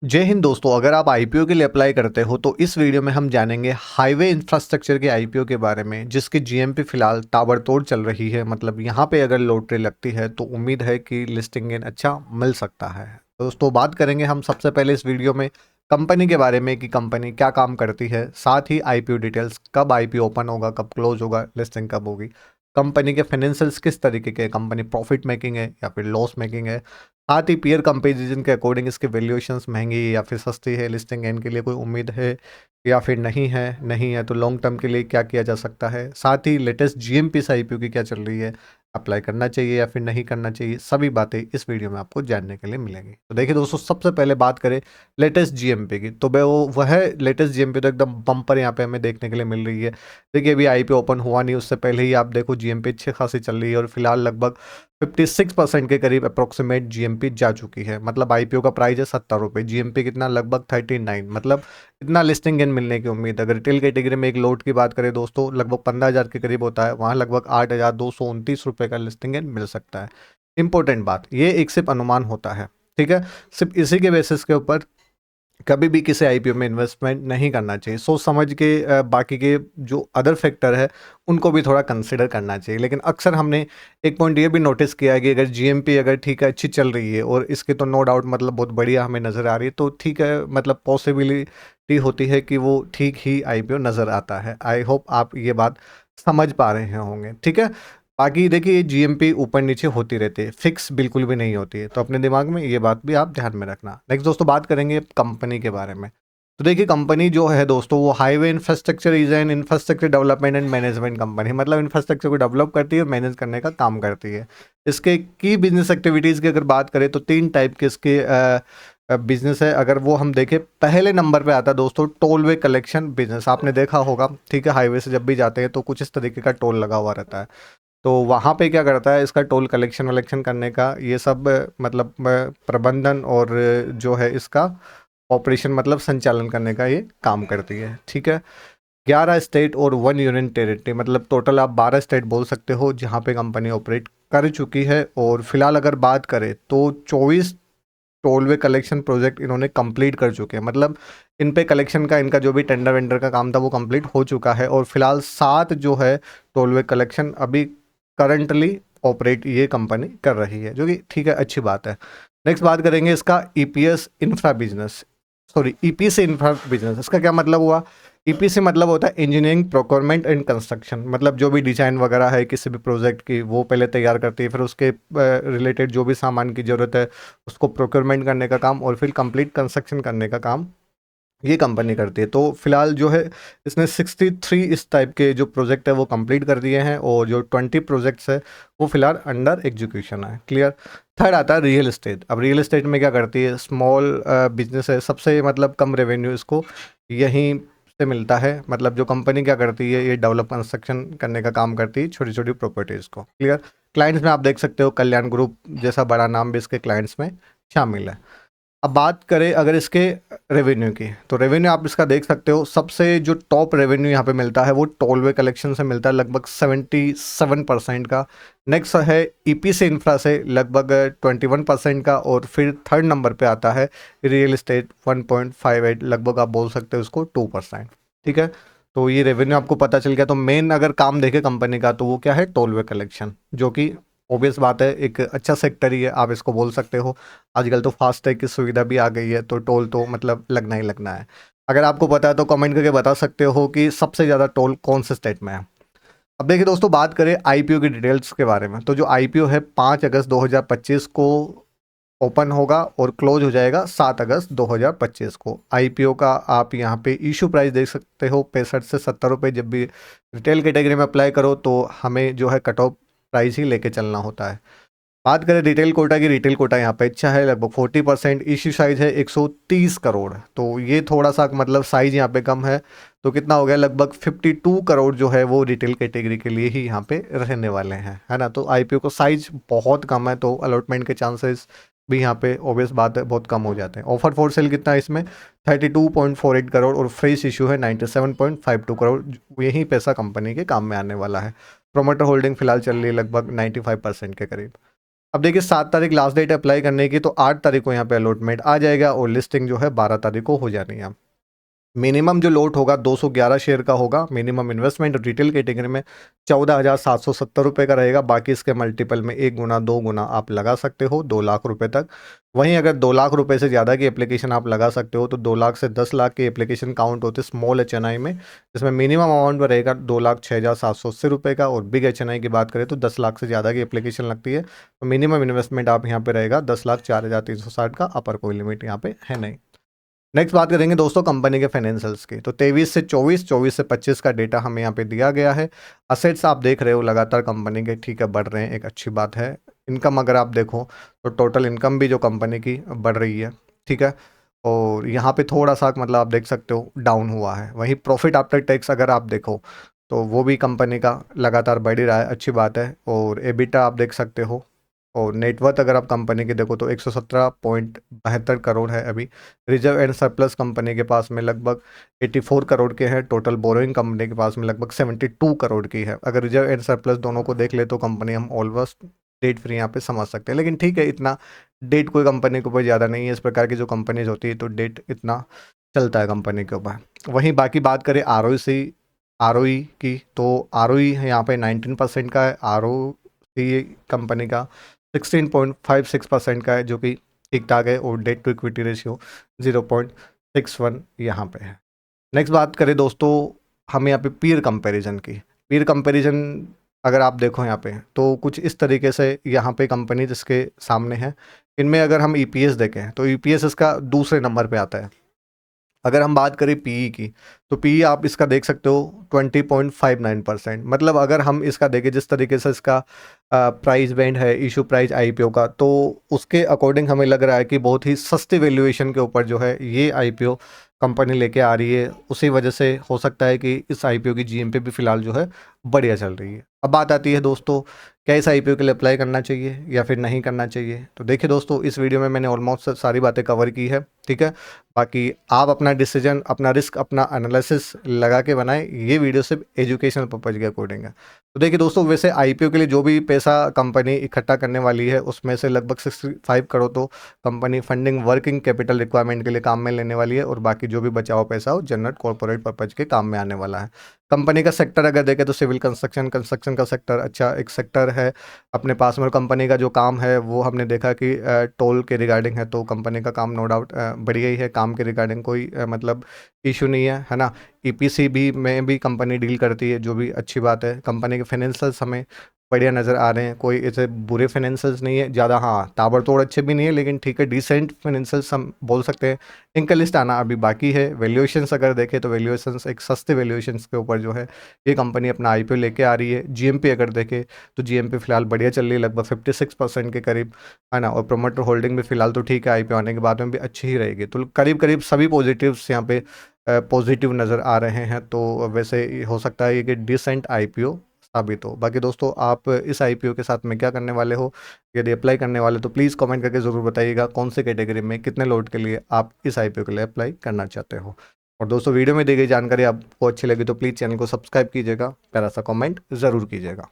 जय हिंद दोस्तों। अगर आप आईपीओ के लिए अप्लाई करते हो तो इस वीडियो में हम जानेंगे हाईवे इंफ्रास्ट्रक्चर के आईपीओ के बारे में, जिसकी जीएमपी फिलहाल ताबड़तोड़ चल रही है। मतलब यहाँ पे अगर लॉटरी लगती है तो उम्मीद है कि लिस्टिंग गेन अच्छा मिल सकता है। दोस्तों, बात करेंगे हम सबसे पहले इस वीडियो में कंपनी के बारे में कि कंपनी क्या काम करती है, साथ ही आईपीओ डिटेल्स, कब आईपीओ ओपन होगा, कब क्लोज होगा, लिस्टिंग कब होगी, कंपनी के फाइनेंशियल्स किस तरीके के, कंपनी प्रॉफिट मेकिंग है या फिर लॉस मेकिंग है, साथ ही पीयर कंपैरिजन के अकॉर्डिंग इसके वैल्यूएशंस महंगी है या फिर सस्ती है, लिस्टिंग गेन के लिए कोई उम्मीद है या फिर नहीं है तो लॉन्ग टर्म के लिए क्या किया जा सकता है, साथ ही लेटेस्ट जीएमपी आईपीओ की क्या चल रही है, अप्लाई करना चाहिए या फिर नहीं करना चाहिए, सभी बातें इस वीडियो में आपको जानने के लिए मिलेंगी। तो देखिए दोस्तों, सबसे पहले बात करें लेटेस्ट जीएमपी की, तो वह लेटेस्ट जीएमपी तो एकदम बम्पर यहाँ पे हमें देखने के लिए मिल रही है। देखिए, अभी आईपीओ ओपन हुआ नहीं, उससे पहले ही आप देखो जीएमपी अच्छी खासी चल रही है और फिलहाल लगभग 56% के करीब अप्रोक्सीमेट जीएमपी जा चुकी है। मतलब आईपीओ का प्राइस है 70 रुपये, जीएमपी कितना, लगभग 39। मतलब इतना लिस्टिंग गेन मिलने की उम्मीद है। अगर रिटेल कैटेगरी में एक लोट की बात करें दोस्तों, लगभग 15,000 के करीब होता है, वहाँ लगभग 8,229 रुपये का लिस्टिंग गेन मिल सकता है। इंपॉर्टेंट बात, ये एक सिर्फ अनुमान होता है, ठीक है। सिर्फ इसी के बेसिस के ऊपर कभी भी किसी आईपीओ में इन्वेस्टमेंट नहीं करना चाहिए। सोच समझ के बाकी के जो अदर फैक्टर है उनको भी थोड़ा कंसिडर करना चाहिए। लेकिन अक्सर हमने एक पॉइंट ये भी नोटिस किया है कि अगर जीएमपी अगर ठीक है, अच्छी चल रही है और इसकी तो नो डाउट मतलब बहुत बढ़िया हमें नज़र आ रही है, तो ठीक है, मतलब पॉसिबिलिटी होती है कि वो ठीक ही आईपीओ नज़र आता है। आई होप आप ये बात समझ पा रहे होंगे, ठीक है। बाकी देखिए, जीएमपी ऊपर नीचे होती रहती है, फिक्स बिल्कुल भी नहीं होती है, तो अपने दिमाग में ये बात भी आप ध्यान में रखना। नेक्स्ट दोस्तों, बात करेंगे कंपनी के बारे में। तो देखिए, कंपनी जो है दोस्तों, वो highway infrastructure is an infrastructure development and management company. मतलब इंफ्रास्ट्रक्चर को डेवलप करती है और मैनेज करने का काम करती है। इसके की बिजनेस एक्टिविटीज़ की अगर बात करें तो 3 टाइप के इसके बिजनेस है। अगर वो हम देखें, पहले नंबर पे आता है दोस्तों टोलवे कलेक्शन बिजनेस। आपने देखा होगा, ठीक है, हाईवे से जब भी जाते हैं तो कुछ इस तरीके का टोल लगा हुआ रहता है। तो वहाँ पे क्या करता है, इसका टोल कलेक्शन वलेक्शन करने का ये सब मतलब प्रबंधन और जो है इसका ऑपरेशन मतलब संचालन करने का ये काम करती है, ठीक है। 11 स्टेट और 1 यूनियन टेरिटरी, मतलब टोटल आप 12 स्टेट बोल सकते हो जहाँ पे कंपनी ऑपरेट कर चुकी है। और फिलहाल अगर बात करें तो 24 टोलवे कलेक्शन प्रोजेक्ट इन्होंने कंप्लीट कर चुके हैं। मतलब इन पे कलेक्शन का इनका जो भी टेंडर वेंडर का काम था वो कंप्लीट हो चुका है। और फिलहाल 7 जो है टोलवे कलेक्शन अभी करंटली ऑपरेट ये कंपनी कर रही है, जो कि ठीक है, अच्छी बात है। नेक्स्ट बात करेंगे इसका EPS infra business, sorry EPC infra business. इसका क्या मतलब हुआ? ईपीसी मतलब होता है इंजीनियरिंग प्रोक्योरमेंट एंड कंस्ट्रक्शन। मतलब जो भी डिजाइन वगैरह है किसी भी प्रोजेक्ट की, वो पहले तैयार करती है, फिर उसके रिलेटेड जो भी सामान की ज़रूरत है उसको प्रोक्योरमेंट करने का काम और फिर कंप्लीट कंस्ट्रक्शन करने का काम ये कंपनी करती है। तो फिलहाल जो है इसने 63 इस टाइप के जो प्रोजेक्ट है वो कंप्लीट कर दिए हैं और जो 20 प्रोजेक्ट्स है वो फिलहाल अंडर एग्जीक्यूशन है। क्लियर। थर्ड आता है रियल एस्टेट। अब रियल एस्टेट में क्या करती है, स्मॉल बिजनेस है, सबसे मतलब कम रेवेन्यू इसको यहीं से मिलता है। मतलब जो कंपनी क्या करती है, ये डेवलप कंस्ट्रक्शन करने का काम करती है छोटी छोटी प्रॉपर्टीज़ को। क्लियर। क्लाइंट्स में आप देख सकते हो कल्याण ग्रुप जैसा बड़ा नाम भी इसके क्लाइंट्स में शामिल है। अब बात करें अगर इसके रेवेन्यू की, तो रेवेन्यू आप इसका देख सकते हो, सबसे जो टॉप रेवेन्यू यहाँ पे मिलता है वो टोलवे कलेक्शन से मिलता है, लगभग 77% का। नेक्स्ट है ईपीसी इंफ्रा से लगभग 21% का। और फिर थर्ड नंबर पे आता है रियल एस्टेट 1.58, लगभग आप बोल सकते हो उसको 2%, ठीक है। तो ये रेवेन्यू आपको पता चल गया। तो मेन अगर काम देखे कंपनी का तो वो क्या है, टोलवे कलेक्शन, जो कि ऑब्वियस बात है एक अच्छा सेक्टर ही है, आप इसको बोल सकते हो। आजकल तो फास्ट टैग की सुविधा भी आ गई है, तो टोल तो मतलब लगना ही लगना है। अगर आपको पता है तो कमेंट करके बता सकते हो कि सबसे ज़्यादा टोल कौन से स्टेट में है। अब देखिए दोस्तों, बात करें आईपीओ की डिटेल्स के बारे में, तो जो आईपीओ है 5 अगस्त 2025 को ओपन होगा और क्लोज हो जाएगा 7 अगस्त 2025 को। आईपीओ का आप यहाँ पे इशू प्राइस देख सकते हो, 65 से 70 रुपये। जब भी रिटेल कैटेगरी में अप्लाई करो तो हमें जो है कट ऑफ प्राइस ही लेके चलना होता है। बात करें रिटेल कोटा की, रिटेल कोटा यहाँ पे अच्छा है, लगभग 40%। इश्यू साइज है 130 करोड़, तो ये थोड़ा सा मतलब साइज यहाँ पे कम है। तो कितना हो गया, लगभग 52 करोड़ जो है वो रिटेल कैटेगरी के लिए ही यहाँ पे रहने वाले हैं, है ना। तो आईपीओ का साइज बहुत कम है, तो अलॉटमेंट के चांसेस भी यहाँ पे ऑब्वियस बात है बहुत कम हो जाते हैं। ऑफर फॉर सेल कितना है इसमें, 32.48 करोड़ और फ्रेश इशू है 97.52 करोड़। यही पैसा कंपनी के काम में आने वाला है। प्रोमोटर होल्डिंग फिलहाल चल रही है लगभग 95% के करीब। अब देखिए 7 तारीख लास्ट डेट अप्लाई करने की, तो 8 तारीख को यहाँ पे अलॉटमेंट आ जाएगा और लिस्टिंग जो है 12 तारीख को हो जानी है। मिनिमम जो लोट होगा 211 शेयर का होगा। मिनिमम इन्वेस्टमेंट रिटेल कैटेगरी में 14,770 रुपये का रहेगा। बाकी इसके मल्टीपल में 1 गुना 2 गुना आप लगा सकते हो 2 लाख रुपए तक। वहीं अगर 2 लाख रुपए से ज़्यादा की एप्लीकेशन आप लगा सकते हो तो 2 लाख से 10 लाख की एप्लीकेशन काउंट होती है स्मॉल HNI में, जिसमें मिनिमम अमाउंट में रहेगा 2,06,780 रुपये का। और बिग HNI की बात करें तो 10 लाख से ज़्यादा की एप्लीकेशन लगती है, तो मिनिमम इन्वेस्टमेंट आप यहाँ पे रहेगा 10,04,360 का। अपर कोई लिमिट यहाँ पे है नहीं। नेक्स्ट बात करेंगे दोस्तों कंपनी के फाइनेंशियल्स की। तो 23 से 24, 24 से 25 का डेटा हमें यहाँ पे दिया गया है। असेट्स आप देख रहे हो लगातार कंपनी के ठीक है बढ़ रहे हैं, एक अच्छी बात है। इनकम अगर आप देखो तो टोटल इनकम भी जो कंपनी की बढ़ रही है, ठीक है। और यहाँ पे थोड़ा सा मतलब आप देख सकते हो डाउन हुआ है। वहीं प्रॉफिट आफ्टर टैक्स अगर आप देखो तो वो भी कंपनी का लगातार बढ़ ही रहा है, अच्छी बात है। और एबिटा आप देख सकते हो। और नेटवर्थ अगर आप कंपनी की देखो तो 117.72 करोड़ है अभी। रिजर्व एंड सरप्लस कंपनी के पास में लगभग 84 करोड़ के हैं। टोटल बोरोइंग कंपनी के पास में लगभग 72 करोड़ की है। अगर रिजर्व एंड सरप्लस दोनों को देख ले तो कंपनी हम ऑलमोस्ट डेट फ्री यहाँ पे समझ सकते हैं। लेकिन ठीक है, इतना डेट कोई कंपनी के ऊपर ज़्यादा नहीं है। इस प्रकार की जो कंपनीज होती है तो डेट इतना चलता है कंपनी के ऊपर। वहीं बाकी बात करें ROE की, तो ROE यहाँ पे 19% का है। ROE कंपनी का 16.56% का है, जो कि ठीक ठाक है। और डेट टू इक्विटी रेशियो 0.61 यहाँ पे है। नेक्स्ट बात करें दोस्तों हम यहाँ पे पीयर कंपैरिजन की। पीयर कंपैरिजन अगर आप देखो यहाँ पे तो कुछ इस तरीके से यहाँ पे कंपनी जिसके सामने है, इनमें अगर हम EPS देखें तो EPS इसका दूसरे नंबर पे आता है। अगर हम बात करें PE की तो PE आप इसका देख सकते हो 20.59%। मतलब अगर हम इसका देखें जिस तरीके से इसका प्राइस बैंड है इशू प्राइस IPO का, तो उसके अकॉर्डिंग हमें लग रहा है कि बहुत ही सस्ते वैल्यूएशन के ऊपर जो है ये IPO कंपनी लेके आ रही है। उसी वजह से हो सकता है कि इस IPO की GM पे भी फिलहाल जो है बढ़िया चल रही है। अब बात आती है दोस्तों क्या इस IPO के लिए अप्लाई करना चाहिए या फिर नहीं करना चाहिए। तो देखिए दोस्तों इस वीडियो में मैंने ऑलमोस्ट सारी बातें कवर की है, ठीक है। बाकी आप अपना डिसीजन, अपना रिस्क, अपना एनालिसिस लगा के बनाएं। ये वीडियो सिर्फ एजुकेशनल पर्पज के अकॉर्डिंग है। तो देखिए दोस्तों वैसे IPO के लिए जो भी पैसा कंपनी इकट्ठा करने वाली है उसमें से लगभग 65 करोड़ तो company funding working capital requirement के लिए काम में लेने वाली है। और बाकी जो भी बचा हुआ पैसा हो जनरल कॉर्पोरेट पर्पज के काम में आने वाला है। कंपनी का सेक्टर अगर देखें तो सिविल कंस्ट्रक्शन का सेक्टर अच्छा एक सेक्टर है अपने पास में। कंपनी का जो काम है वो हमने देखा कि टोल के रिगार्डिंग है, तो कंपनी का काम नो डाउट बढ़िया ही है। काम के रिगार्डिंग कोई मतलब इशू नहीं है ना। EPC भी में भी कंपनी डील करती है, जो भी अच्छी बात है। कंपनी के फाइनेंशियल्स हमें बढ़िया नज़र आ रहे हैं, कोई ऐसे बुरे फाइनेंशियल्स नहीं है ज़्यादा। हाँ ताबड़तोड़ अच्छे भी नहीं है, लेकिन ठीक है डिसेंट फाइनेंशियल्स हम बोल सकते हैं। इनका लिस्ट आना अभी बाकी है। वैल्यूएशंस अगर देखें तो वैल्यूएशंस एक सस्ते वैल्यूएशंस के ऊपर जो है ये कंपनी अपना IPO लेके आ रही है। GMP अगर देखें तो GMP फिलहाल बढ़िया चल रही है, लगभग 56% के करीब, है ना। और प्रोमोटर होल्डिंग भी फिलहाल तो ठीक है, IPO आने के बाद में भी अच्छी ही रहेगी। तो करीब करीब सभी पॉजिटिव्स यहाँ पे पॉजिटिव नज़र आ रहे हैं। तो वैसे हो सकता है ये कि डिसेंट IPO साबित हो। बाकी दोस्तों आप इस IPO के साथ में क्या करने वाले हो, यदि अप्लाई करने वाले तो प्लीज़ कमेंट करके ज़रूर बताइएगा कौन से कैटेगरी में कितने लोड के लिए आप इस IPO के लिए अप्लाई करना चाहते हो। और दोस्तों वीडियो में दी गई जानकारी आपको अच्छी लगी तो प्लीज़ चैनल को सब्सक्राइब कीजिएगा, प्यारा सा कमेंट ज़रूर कीजिएगा।